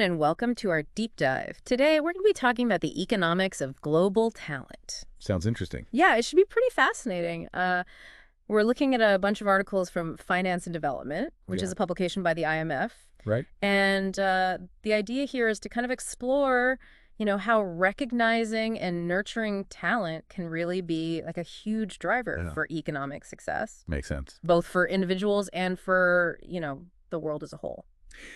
everyone, and welcome to our deep dive. Today, we're going to be talking about the economics of global talent. Sounds interesting. Yeah, it should be pretty fascinating. We're looking at a bunch of articles from Finance and Development, which is a publication by the IMF. Right. And the idea here is to kind of explore, how recognizing and nurturing talent can really be like a huge driver for economic success. Makes sense. Both for individuals and for, the world as a whole.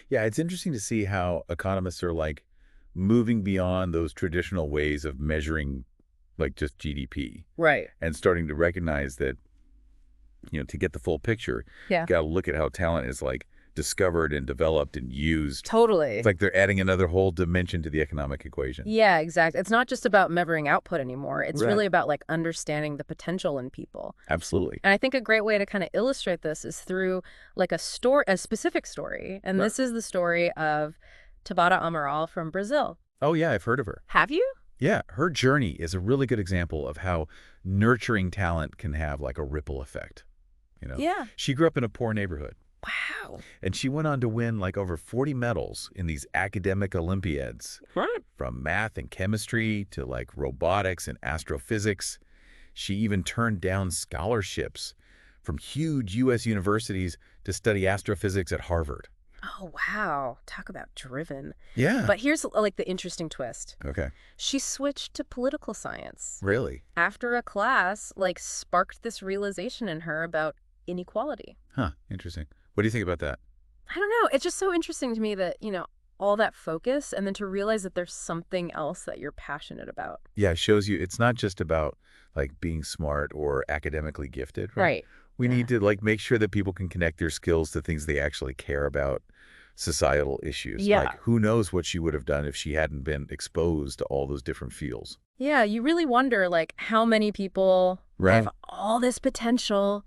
Yeah, it's interesting to see how economists are like moving beyond those traditional ways of measuring like just GDP. Right. And starting to recognize that, to get the full picture, you got to look at how talent is like discovered and developed and used. Totally. It's like they're adding another whole dimension to the economic equation. Yeah, exactly. It's not just about measuring output anymore. It's really about like understanding the potential in people. Absolutely. And I think a great way to kind of illustrate this is through like a specific story. And this is the story of Tabata Amaral from Brazil. Oh, yeah, I've heard of her. Have you? Yeah, her journey is a really good example of how nurturing talent can have like a ripple effect. Yeah. She grew up in a poor neighborhood. Wow. And she went on to win like over 40 medals in these academic Olympiads. Right. From math and chemistry to like robotics and astrophysics. She even turned down scholarships from huge U.S. universities to study astrophysics at Harvard. Oh, wow. Talk about driven. Yeah. But here's like the interesting twist. Okay. She switched to political science. Really? After a class like sparked this realization in her about inequality. Huh. Interesting. What do you think about that? I don't know. It's just so interesting to me that, all that focus and then to realize that there's something else that you're passionate about. Yeah, it shows you it's not just about like being smart or academically gifted, right? We need to like make sure that people can connect their skills to things they actually care about, societal issues. Yeah. Like who knows what she would have done if she hadn't been exposed to all those different fields. Yeah, you really wonder like how many people have all this potential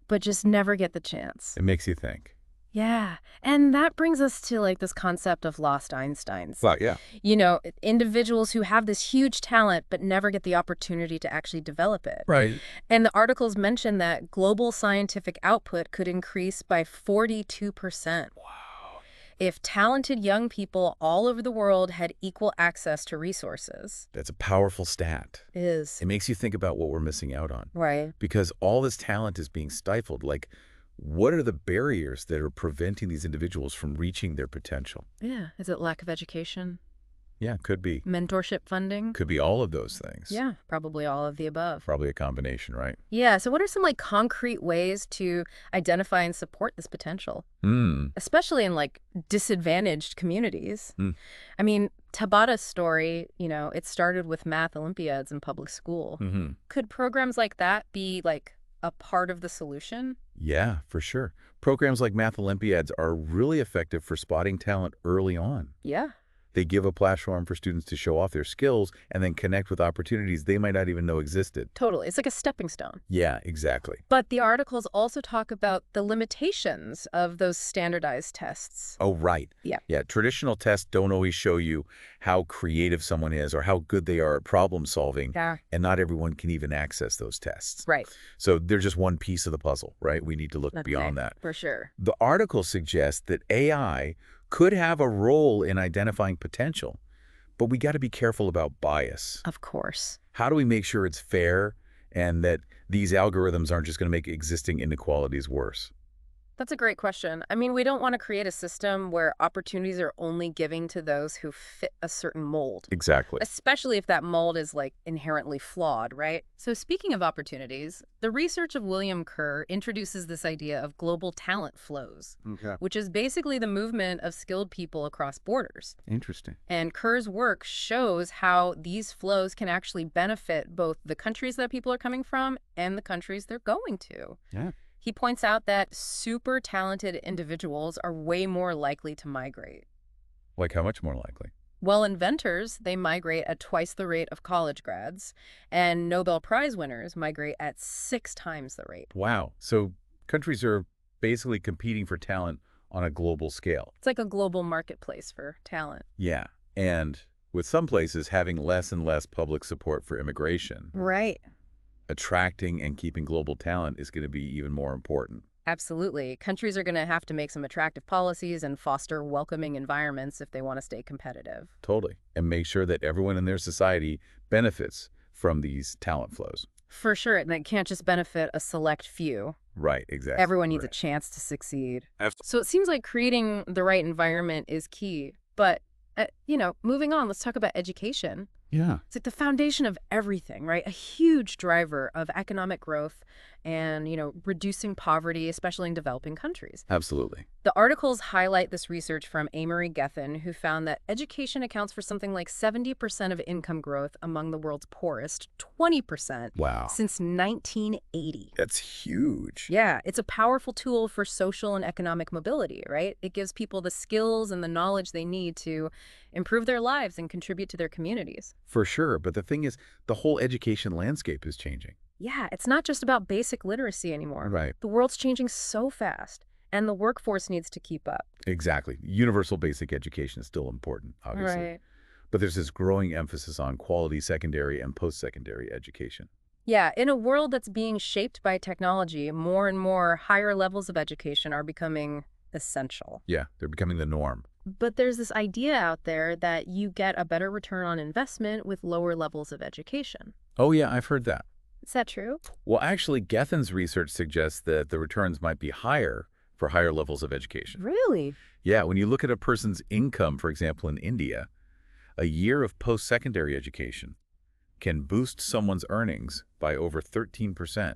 but just never get the chance. It makes you think. Yeah. And that brings us to like this concept of lost Einsteins. Well, yeah. Individuals who have this huge talent but never get the opportunity to actually develop it. Right. And the articles mention that global scientific output could increase by 42%. Wow. If talented young people all over the world had equal access to resources. That's a powerful stat. It is. It makes you think about what we're missing out on. Right. Because all this talent is being stifled. Like, what are the barriers that are preventing these individuals from reaching their potential? Yeah. Is it lack of education? Yeah, could be. Mentorship funding? Could be all of those things. Yeah, probably all of the above. Probably a combination, right? Yeah, so what are some like concrete ways to identify and support this potential? Especially in like disadvantaged communities. I mean, Tabata's story, it started with math Olympiads in public school. Could programs like that be like a part of the solution? Yeah, for sure. Programs like Math Olympiads are really effective for spotting talent early on. Yeah. They give a platform for students to show off their skills and then connect with opportunities they might not even know existed. Totally. It's like a stepping stone. Yeah, exactly. But the articles also talk about the limitations of those standardized tests. Oh, right. Yeah. Yeah, traditional tests don't always show you how creative someone is or how good they are at problem solving. Yeah. And not everyone can even access those tests. Right. So they're just one piece of the puzzle, right? We need to look beyond that. For sure. The article suggests that AI could have a role in identifying potential, but we got to be careful about bias. Of course. How do we make sure it's fair and that these algorithms aren't just going to make existing inequalities worse? That's a great question. I mean, we don't want to create a system where opportunities are only given to those who fit a certain mold. Exactly. Especially if that mold is like inherently flawed, right? So speaking of opportunities, the research of William Kerr introduces this idea of global talent flows, which is basically the movement of skilled people across borders. Interesting. And Kerr's work shows how these flows can actually benefit both the countries that people are coming from and the countries they're going to. Yeah. He points out that super talented individuals are way more likely to migrate. Like how much more likely? Well, inventors, they migrate at twice the rate of college grads, and Nobel Prize winners migrate at 6 times the rate. Wow. So countries are basically competing for talent on a global scale. It's like a global marketplace for talent. Yeah. And with some places having less and less public support for immigration. Right. Attracting and keeping global talent is going to be even more important. Absolutely. Countries are going to have to make some attractive policies and foster welcoming environments if they want to stay competitive. Totally. And make sure that everyone in their society benefits from these talent flows. For sure, and it can't just benefit a select few. Right, exactly. Everyone needs a Right. chance to succeed. Absolutely. So it seems like creating the right environment is key. But, moving on, let's talk about education. Yeah. It's like the foundation of everything, right? A huge driver of economic growth and, reducing poverty, especially in developing countries. Absolutely. The articles highlight this research from Amory Gethin, who found that education accounts for something like 70% of income growth among the world's poorest, 20% Wow. since 1980. That's huge. Yeah, it's a powerful tool for social and economic mobility, right? It gives people the skills and the knowledge they need to improve their lives and contribute to their communities. For sure. But the thing is, the whole education landscape is changing. Yeah, it's not just about basic literacy anymore. Right. The world's changing so fast, and the workforce needs to keep up. Exactly. Universal basic education is still important, obviously. Right. But there's this growing emphasis on quality secondary and post-secondary education. Yeah, in a world that's being shaped by technology, more and more higher levels of education are becoming essential. Yeah, they're becoming the norm. But there's this idea out there that you get a better return on investment with lower levels of education. Oh, yeah, I've heard that. Is that true? Well, actually, Gethin's research suggests that the returns might be higher for higher levels of education. Really? Yeah, when you look at a person's income, for example, in India, a year of post-secondary education can boost someone's earnings by over 13%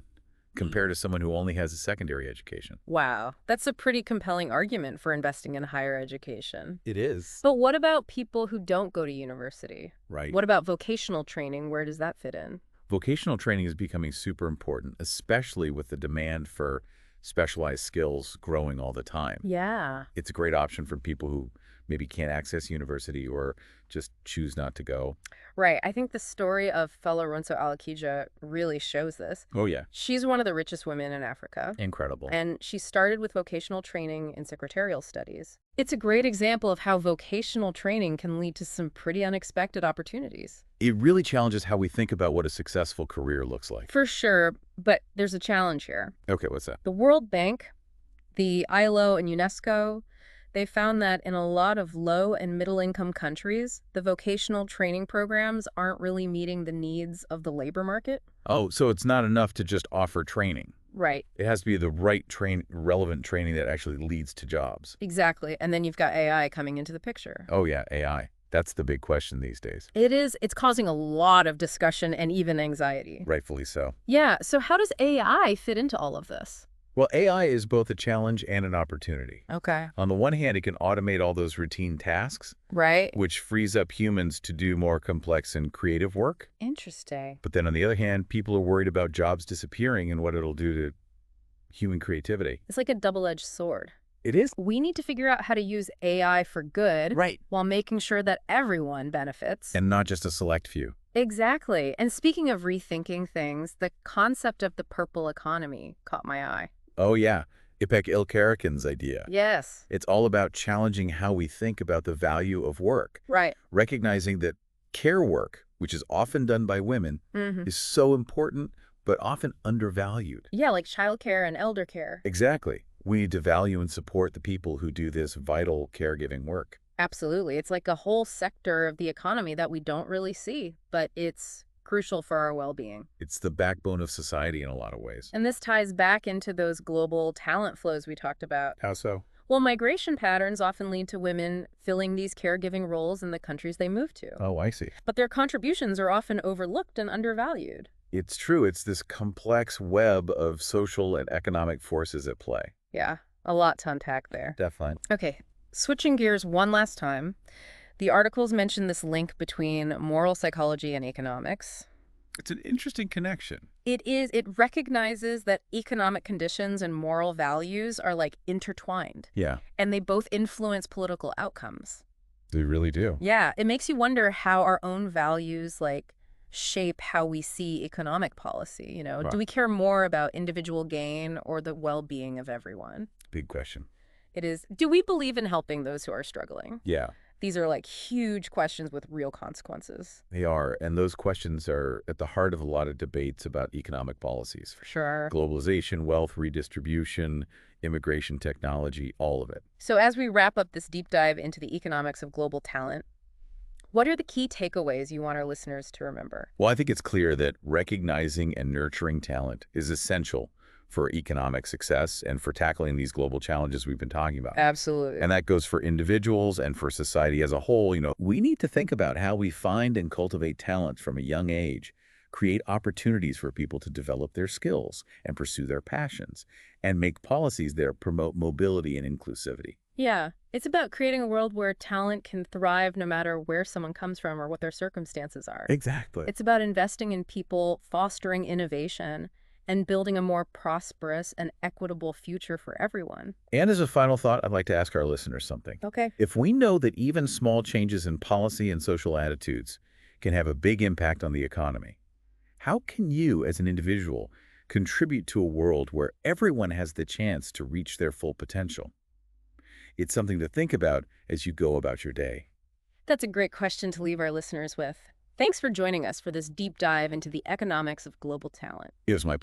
compared to someone who only has a secondary education. Wow, that's a pretty compelling argument for investing in higher education. It is. But what about people who don't go to university? Right. What about vocational training? Where does that fit in? Vocational training is becoming super important, especially with the demand for specialized skills growing all the time. Yeah. It's a great option for people who maybe can't access university or just choose not to go. Right. I think the story of Felaronso Alakija really shows this. Oh, yeah. She's one of the richest women in Africa, Incredible. and she started with vocational training in secretarial studies. It's a great example of how vocational training can lead to some pretty unexpected opportunities. It really challenges how we think about what a successful career looks like. For sure, but there's a challenge here. Okay, what's that? The World Bank, the ILO, and UNESCO, they found that in a lot of low and middle income countries, the vocational training programs aren't really meeting the needs of the labor market. Oh, so it's not enough to just offer training. Right, It has to be the right relevant training that actually leads to jobs. exactly. And then you've got AI coming into the picture. Oh, yeah, AI. That's the big question these days. It's causing a lot of discussion and even anxiety. Rightfully so. Yeah, so how does AI fit into all of this? Well, AI is both a challenge and an opportunity. Okay. On the one hand, it can automate all those routine tasks, Right? which frees up humans to do more complex and creative work. Interesting. But then on the other hand, people are worried about jobs disappearing and what it'll do to human creativity. It's like a double-edged sword. It is. We need to figure out how to use AI for good Right. while making sure that everyone benefits. And not just a select few. Exactly. And speaking of rethinking things, the concept of the purple economy caught my eye. Oh, yeah. Ipek Ilkarican's idea. Yes. It's all about challenging how we think about the value of work, Right. recognizing that care work, which is often done by women, is so important, but often undervalued. Yeah, like childcare and elder care. Exactly. We need to value and support the people who do this vital caregiving work. Absolutely. It's like a whole sector of the economy that we don't really see, but it's crucial for our well-being. It's the backbone of society in a lot of ways. And this ties back into those global talent flows we talked about. How so? Well, migration patterns often lead to women filling these caregiving roles in the countries they move to. Oh, I see. But their contributions are often overlooked and undervalued. It's true. It's this complex web of social and economic forces at play. Yeah, a lot to unpack there. Definitely. Okay, switching gears one last time. The articles mention this link between moral psychology and economics. It's an interesting connection. It recognizes that economic conditions and moral values are like intertwined, Yeah, and they both influence political outcomes. they really do. Yeah, it makes you wonder how our own values shape how we see economic policy, Right. Do we care more about individual gain or the well-being of everyone? Big question. It is, do we believe in helping those who are struggling? Yeah. These are like huge questions with real consequences. They are, and those questions are at the heart of a lot of debates about economic policies. For sure. Globalization, wealth redistribution, immigration technology, all of it. So as we wrap up this deep dive into the economics of global talent, what are the key takeaways you want our listeners to remember? Well, I think it's clear that recognizing and nurturing talent is essential for economic success and for tackling these global challenges we've been talking about. Absolutely. And that goes for individuals and for society as a whole. We need to think about how we find and cultivate talent from a young age, create opportunities for people to develop their skills and pursue their passions, and make policies that promote mobility and inclusivity. Yeah, it's about creating a world where talent can thrive no matter where someone comes from or what their circumstances are. Exactly. It's about investing in people, fostering innovation, and building a more prosperous and equitable future for everyone. And as a final thought, I'd like to ask our listeners something. Okay. If we know that even small changes in policy and social attitudes can have a big impact on the economy, how can you, as an individual, contribute to a world where everyone has the chance to reach their full potential? It's something to think about as you go about your day. That's a great question to leave our listeners with. Thanks for joining us for this deep dive into the economics of global talent. It was my